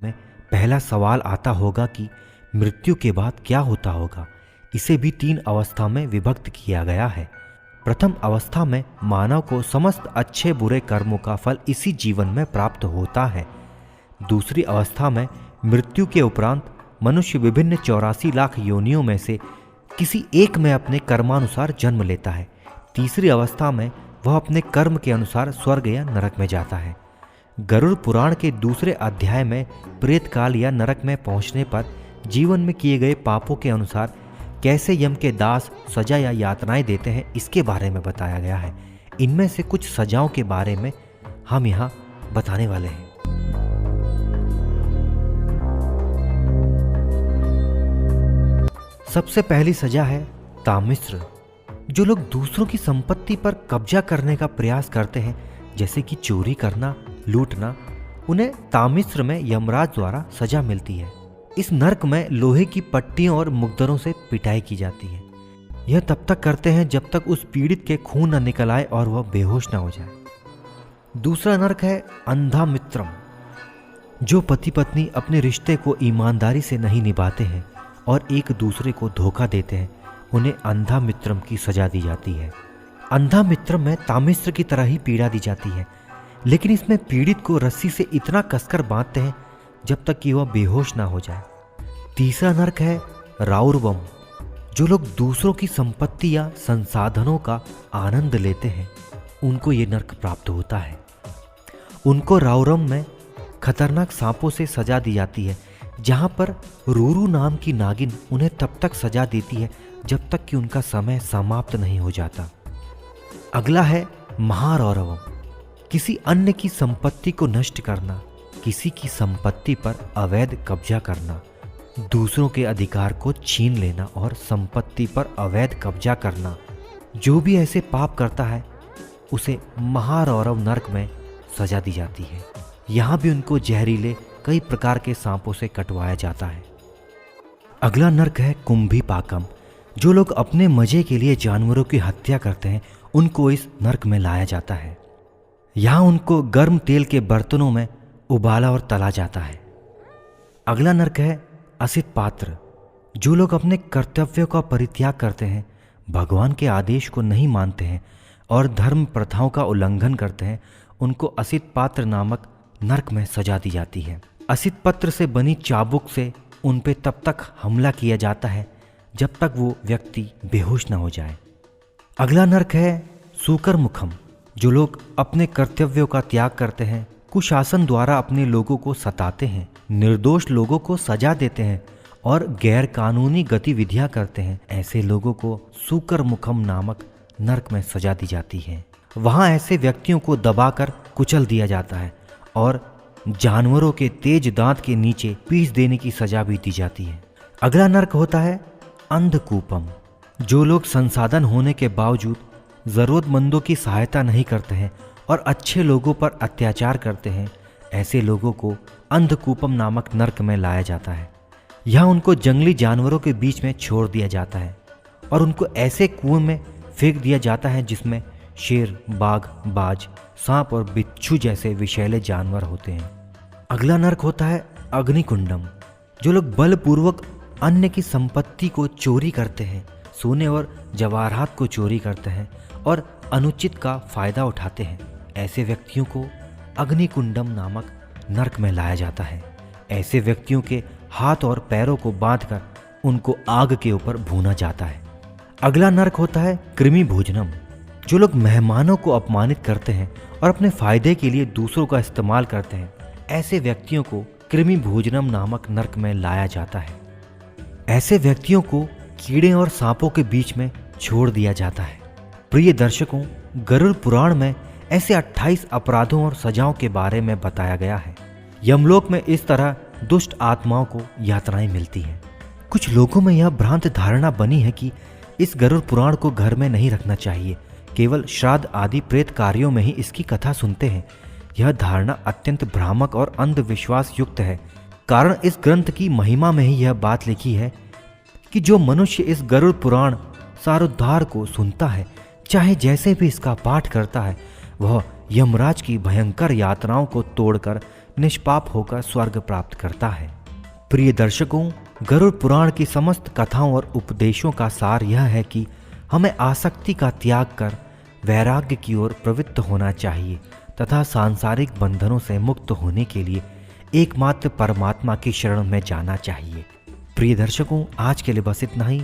में पहला सवाल आता होगा कि मृत्यु के बाद क्या होता होगा। इसे भी 3 अवस्था में विभक्त किया गया है। प्रथम अवस्था में मानव को समस्त अच्छे बुरे कर्मों का फल इसी जीवन में प्राप्त होता है। दूसरी अवस्था में मृत्यु के उपरांत मनुष्य विभिन्न 84 लाख योनियों में से किसी एक में अपने कर्मानुसार जन्म लेता है। तीसरी अवस्था में वह अपने कर्म के अनुसार स्वर्ग या नरक में जाता है। गरुड़ पुराण के दूसरे अध्याय में प्रेत काल या नरक में पहुंचने पर जीवन में किए गए पापों के अनुसार कैसे यम के दास सजा या यातनाएं देते हैं, इसके बारे में बताया गया है। इनमें से कुछ सजाओं के बारे में हम यहाँ बताने वाले हैं। सबसे पहली सजा है तामिश्र। जो लोग दूसरों की संपत्ति पर कब्जा करने का प्रयास करते हैं, जैसे कि चोरी करना, लूटना, उन्हें तामिश्र में यमराज द्वारा सजा मिलती है। इस नरक में लोहे की पट्टियों और मुकद्दरों से पिटाई की जाती है। यह तब तक करते हैं जब तक उस पीड़ित के खून न निकल आए और वह बेहोश न हो जाए। दूसरा नरक है अंधा मित्रम। जो पति पत्नी अपने रिश्ते को ईमानदारी से नहीं निभाते हैं और एक दूसरे को धोखा देते हैं, उन्हें अंधा मित्रम की सजा दी जाती है। अंधा मित्रम में तामिश्र की तरह ही पीड़ा दी जाती है, लेकिन इसमें पीड़ित को रस्सी से इतना कसकर बांधते हैं जब तक कि वह बेहोश ना हो जाए। तीसरा नरक है राउरवम। जो लोग दूसरों की संपत्ति या संसाधनों का आनंद लेते हैं, उनको ये नरक प्राप्त होता है। उनको राउरम में खतरनाक सांपों से सजा दी जाती है, जहां पर रूरू नाम की नागिन उन्हें तब तक सजा देती है जब तक कि उनका समय समाप्त नहीं हो जाता। अगला है महारौरवम। किसी अन्य की संपत्ति को नष्ट करना, किसी की संपत्ति पर अवैध कब्जा करना, दूसरों के अधिकार को छीन लेना और संपत्ति पर अवैध कब्जा करना। जो भी ऐसे पाप करता है उसे महारौरव नरक में सजा दी जाती है। यहाँ भी उनको जहरीले कई प्रकार के सांपों से कटवाया जाता है। अगला नरक है कुंभी पाकम। जो लोग अपने मजे के लिए जानवरों की हत्या करते हैं, उनको इस नरक में लाया जाता है। यहाँ उनको गर्म तेल के बर्तनों में उबाला और तला जाता है। अगला नरक है असित पात्र। जो लोग अपने कर्तव्यों का परित्याग करते हैं, भगवान के आदेश को नहीं मानते हैं और धर्म प्रथाओं का उल्लंघन करते हैं, उनको असित पात्र नामक नरक में सजा दी जाती है। असित पत्र से बनी चाबुक से उन पे तब तक हमला किया जाता है जब तक वो व्यक्ति बेहोश न हो जाए। अगला नरक है सूकर मुखम। जो लोग अपने कर्तव्यों का त्याग करते हैं, कुशासन द्वारा अपने लोगों को सताते हैं, निर्दोष लोगों को सजा देते हैं और गैर कानूनी गतिविधियां करते हैं, ऐसे लोगों को सूकर मुखम नामक नरक में सजा दी जाती है। वहां ऐसे व्यक्तियों को दबाकर कुचल दिया जाता है और जानवरों के तेज दांत के नीचे पीस देने की सजा भी दी जाती है। अगला नरक होता है अंधकूपम। जो लोग संसाधन होने के बावजूद जरूरतमंदों की सहायता नहीं करते हैं और अच्छे लोगों पर अत्याचार करते हैं, ऐसे लोगों को अंधकूपम नामक नरक में लाया जाता है। यहाँ उनको जंगली जानवरों के बीच में छोड़ दिया जाता है और उनको ऐसे कुएं में फेंक दिया जाता है जिसमें शेर, बाघ, बाज, सांप और बिच्छू जैसे विषैले जानवर होते हैं। अगला नरक होता है अग्निकुंडम। जो लोग बलपूर्वक अन्य की संपत्ति को चोरी करते हैं, सोने और जवाहरात को चोरी करते हैं और अनुचित का फायदा उठाते हैं, ऐसे व्यक्तियों को अग्निकुंडम नामक नरक में लाया जाता है। ऐसे व्यक्तियों के हाथ और पैरों को बांधकर उनको आग के ऊपर भूना जाता है। अगला नरक होता है कृमि भोजनम। जो लोग मेहमानों को अपमानित करते हैं और अपने फायदे के लिए दूसरों का इस्तेमाल करते हैं, ऐसे व्यक्तियों को कृमि भोजनम नामक नरक में लाया जाता है। ऐसे व्यक्तियों को कीड़े और सांपों के बीच में छोड़ दिया जाता है। प्रिय दर्शकों, गरुड़ पुराण में ऐसे 28 अपराधों और सजाओं के बारे में बताया गया है। यमलोक में इस तरह दुष्ट आत्माओं को यातनाएं मिलती हैं। कुछ लोगों में यह भ्रांत धारणा बनी है कि इस गरुड़ पुराण को घर में नहीं रखना चाहिए, केवल श्राद्ध आदि प्रेत कार्यों में ही इसकी कथा सुनते हैं। यह धारणा अत्यंत भ्रामक और अंधविश्वास युक्त है। कारण इस ग्रंथ की महिमा में ही यह बात लिखी है कि जो मनुष्य इस गरुड़ पुराण सारोद्धार को सुनता है, चाहे जैसे भी इसका पाठ करता है, वह यमराज की भयंकर यातनाओं को तोड़कर निष्पाप होकर स्वर्ग प्राप्त करता है। प्रिय दर्शकों, गरुड़ पुराण की समस्त कथाओं और उपदेशों का सार यह है कि हमें आसक्ति का त्याग कर वैराग्य की ओर प्रवृत्त होना चाहिए तथा सांसारिक बंधनों से मुक्त होने के लिए एकमात्र परमात्मा की शरण में जाना चाहिए। प्रिय दर्शकों, आज के लिए बस इतना ही।